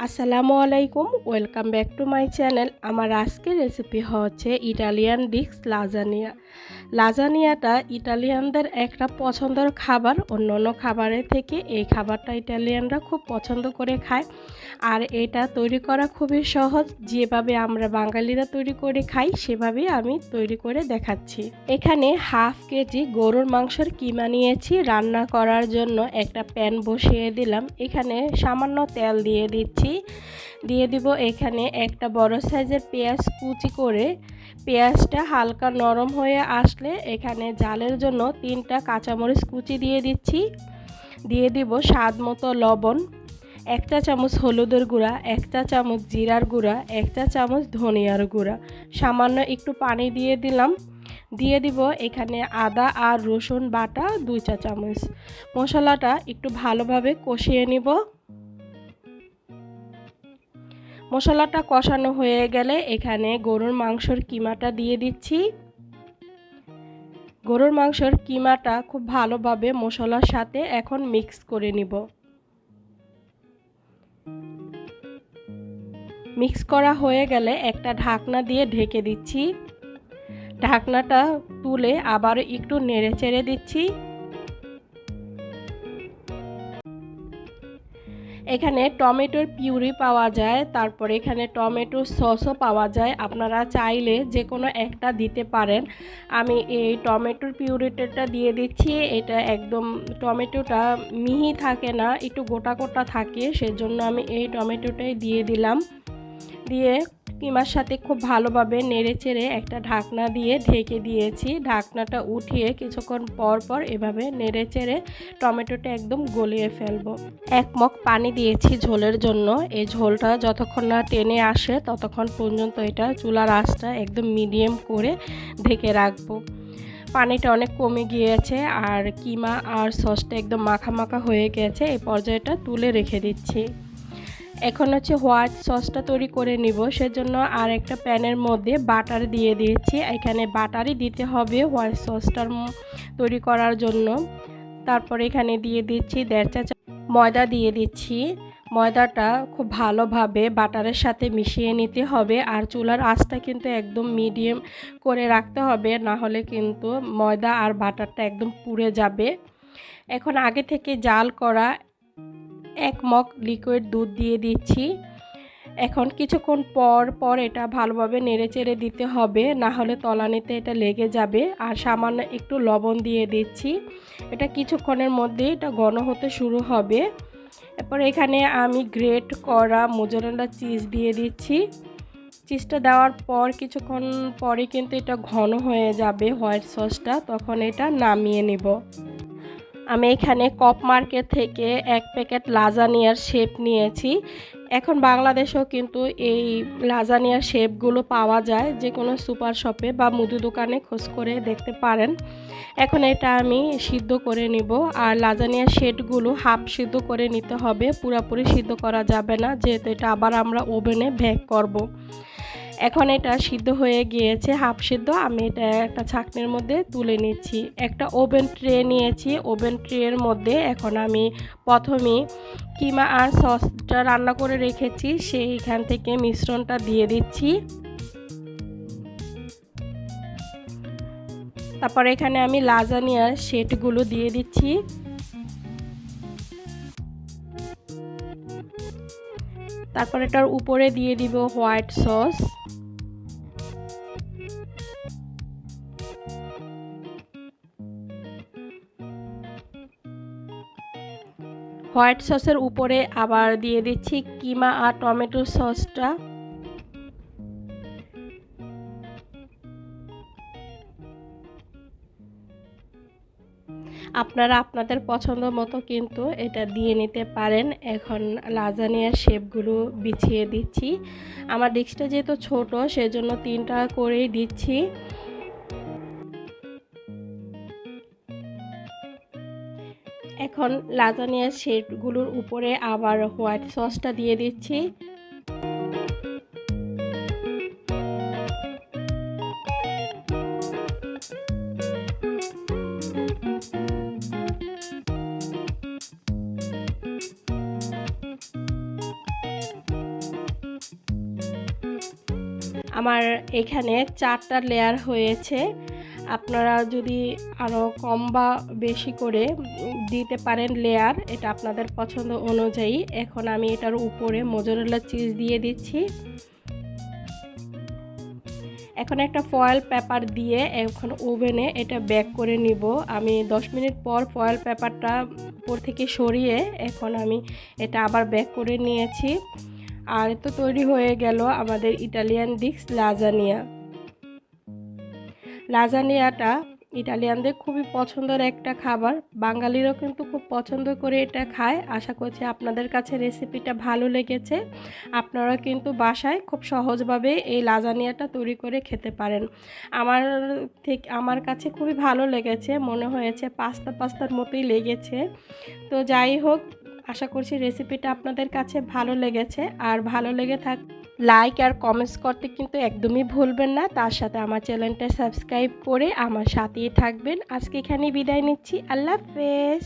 আসসালামু আলাইকুম, welcome back to my channel. আমার আজকের রেসিপি হচ্ছে ইটালিয়ান ডিশ লাজানিয়া। লাজানিয়াটা ইটালিয়ানদের একটা পছন্দের খাবার। অন্যান্য খাবারের থেকে এই খাবারটা ইটালিয়ানরা খুব পছন্দ করে খায়। আর এটা তৈরি করা খুবই সহজ। যেভাবে আমরা বাঙালিরা তৈরি করে খাই সেভাবেই আমি তৈরি করে দেখাচ্ছি। এখানে হাফ কেজি গরুর মাংসের কিমা নিয়েছি। রান্না করার জন্য একটা প্যান বসিয়ে দিলাম। এখানে সামান্য তেল দিয়ে দিচ্ছি। দিয়ে দিব এখানে একটা বড় সাইজের পেঁয়াজ কুচি করে। পেঁয়াজটা হালকা নরম হয়ে আসলে এখানে ঝালের জন্য 3টা কাঁচামরিচ কুচি দিয়ে দিচ্ছি। দিয়ে দিব স্বাদ মতো লবণ, 1 চা চামচ হলুদের গুঁড়া, 1 চা চামচ জিরার গুঁড়া, 1 চা চামচ ধনিয়ার গুঁড়া, সামান্য একটু পানি দিয়ে দিলাম। দিয়ে দিব এখানে আদা আর রসুন বাটা 2 চা চামচ। মশলাটা একটু ভালোভাবে কষিয়ে নিব। মশলাটা কষানো হয়ে গেলে এখানে গরুর মাংসের কিমাটা দিয়ে দিচ্ছি। গরুর মাংসের কিমাটা খুব ভালোভাবে মশলার সাথে এখন মিক্স করে নিব। মিক্স করা হয়ে গেলে একটা ঢাকনা দিয়ে ঢেকে দিচ্ছি। ঢাকনাটা তুলে আবার একটু নেড়ে চেড়ে দিচ্ছি। এখানে টমেটোর পিউরি পাওয়া যায়, তারপর এখানে টমেটোর সসও পাওয়া যায়। আপনারা চাইলে যে কোনো একটা দিতে পারেন। আমি এই টমেটোর পিউরিটা দিয়ে দিচ্ছি। এটা একদম টমেটোটা মিহি থাকে না, একটু গোটা গোটা থাকে, সেজন্য আমি এই টমেটোটাই দিয়ে দিলাম। দিয়ে কিমার সাথে খুব ভালোভাবে নেড়েচেড়ে একটা ঢাকনা দিয়ে ঢেকে দিয়েছি। ঢাকনাটা উঠিয়ে কিছুক্ষণ পর পর এভাবে নেড়েচেড়ে টমেটোটা একদম গলিয়ে ফেলবো। 1 মগ পানি দিয়েছি ঝোলের জন্য। এই ঝোলটা যতক্ষণ না টেনে আসে ততক্ষণ পর্যন্ত এটা চুলার আঁচটা একদম মিডিয়াম করে ঢেকে রাখবো। পানিটা অনেক কমে গিয়েছে আর কিমা আর সসটা একদম মাখা মাখা হয়ে গেছে। এই পর্যায়টা তুলে রেখে দিচ্ছি। এখন হচ্ছে হোয়াইট সসটা তৈরি করে নিব। সেজন্য আর একটা প্যানের মধ্যে বাটার দিয়ে দিয়েছি। এখানে বাটারই দিতে হবে হোয়াইট সসটার তৈরি করার জন্য। তারপর এখানে দিয়ে দিচ্ছি 1.5 চা চামচ ময়দা দিয়ে দিচ্ছি। ময়দাটা খুব ভালোভাবে বাটারের সাথে মিশিয়ে নিতে হবে। আর চুলার আঁচটা কিন্তু একদম মিডিয়াম করে রাখতে হবে, না হলে কিন্তু ময়দা আর বাটারটা একদম পুড়ে যাবে। এখন আগে থেকে জাল করা 1 মগ লিকুইড দুধ দিয়ে দিচ্ছি। এখন কিছুক্ষণ পর পর এটা ভালোভাবে নেড়েচেড়ে দিতে হবে, না হলে তলানিতে এটা লেগে যাবে। আর সামান্য একটু লবণ দিয়ে দিচ্ছি। এটা কিছুক্ষণের মধ্যেই এটা ঘন হতে শুরু হবে। এরপর এখানে আমি গ্রেট করা মোজারেলা চিজ দিয়ে দিচ্ছি। চিজটা দেওয়ার পর কিছুক্ষণ পরে কিন্তু এটা ঘন হয়ে যাবে হোয়াইট সসটা, তখন এটা নামিয়ে নেব। আমি এখানে কপ মার্কেট থেকে 1 প্যাকেট লাজানিয়ার শেপ নিয়েছি। এখন বাংলাদেশেও কিন্তু এই লাজানিয়ার শেপগুলো পাওয়া যায়, যে কোনো সুপার শপে বা মুদি দোকানে খোঁজ করে দেখতে পারেন। এখন এটা আমি সিদ্ধ করে নিব। আর লাজানিয়ার শেপগুলো হাফ সিদ্ধ করে নিতে হবে, পুরোপুরি সিদ্ধ করা যাবে না, যেহেতু এটা আবার আমরা ওভেনে বেক করব। এখন এটা সিদ্ধ হয়ে গিয়েছে হাফ সিদ্ধ। আমি এটা একটা ছাঁকনির মধ্যে তুলে নিচ্ছি। একটা ওভেন ট্রে নিয়েছি। ওভেন ট্রের মধ্যে এখন আমি প্রথমেই কিমা আর সসটা রান্না করে রেখেছি সেইখান থেকে মিশ্রণটা দিয়ে দিচ্ছি। তারপর এখানে আমি লাজানিয়ার শেটগুলো দিয়ে দিচ্ছি। তারপর এটার উপরে দিয়ে দিব হোয়াইট সস। হোয়াইট সসের উপরে আবার দিয়ে দিচ্ছি কিমা আর টমেটো সসটা। আপনারা আপনাদের পছন্দ মতো কিন্তু এটা দিয়ে নিতে পারেন। এখন লাজানিয়ার শেপগুলো বিছিয়ে দিচ্ছি। আমার ডিশটা যেহেতু ছোট সেজন্য 3টা করেই দিচ্ছি। এখন লাজানিয়ার শেপগুলোর উপরে আবার হোয়াইট সসটা দিয়ে দিচ্ছি। আমার এখানে 4টা লেয়ার হয়েছে। আপনারা যদি আরও কম বা বেশি করে দিতে পারেন লেয়ার, এটা আপনাদের পছন্দ অনুযায়ী। এখন আমি এটার উপরে মোজারেলা চিজ দিয়ে দিচ্ছি। এখন একটা ফয়েল পেপার দিয়ে এখন ওভেনে এটা বেক করে নিব। আমি 10 মিনিট পর ফয়েল পেপারটা উপর থেকে সরিয়ে এখন আমি এটা আবার বেক করে নিয়েছি। আর তো তৈরি হয়ে গেল আমাদের ইটালিয়ান ডিশ লাজানিয়া। লাজানিয়াটা ইটালিয়ানদের খুবই পছন্দের একটা খাবার, বাঙালিরাও কিন্তু খুব পছন্দ করে এটা খায়। আশা করছি আপনাদের কাছে রেসিপিটা ভালো লেগেছে। আপনারা কিন্তু বাসায় খুব সহজভাবে এই লাজানিয়াটা তৈরি করে খেতে পারেন। আমার কাছে খুবই ভালো লেগেছে, মনে হয়েছে পাস্তার মতোই লেগেছে। তো যাই হোক, আশা করছি রেসিপিটা আপনাদের কাছে ভালো লেগেছে। আর ভালো লেগে লাইক আর কমেন্টস করতে কিন্তু একদমই ভুলবেন না। তার সাথে আমার চ্যানেলটা সাবস্ক্রাইব করে আমার সাথেই থাকবেন। আজকে এখানেই বিদায় নিচ্ছি। আল্লাহ হাফেজ।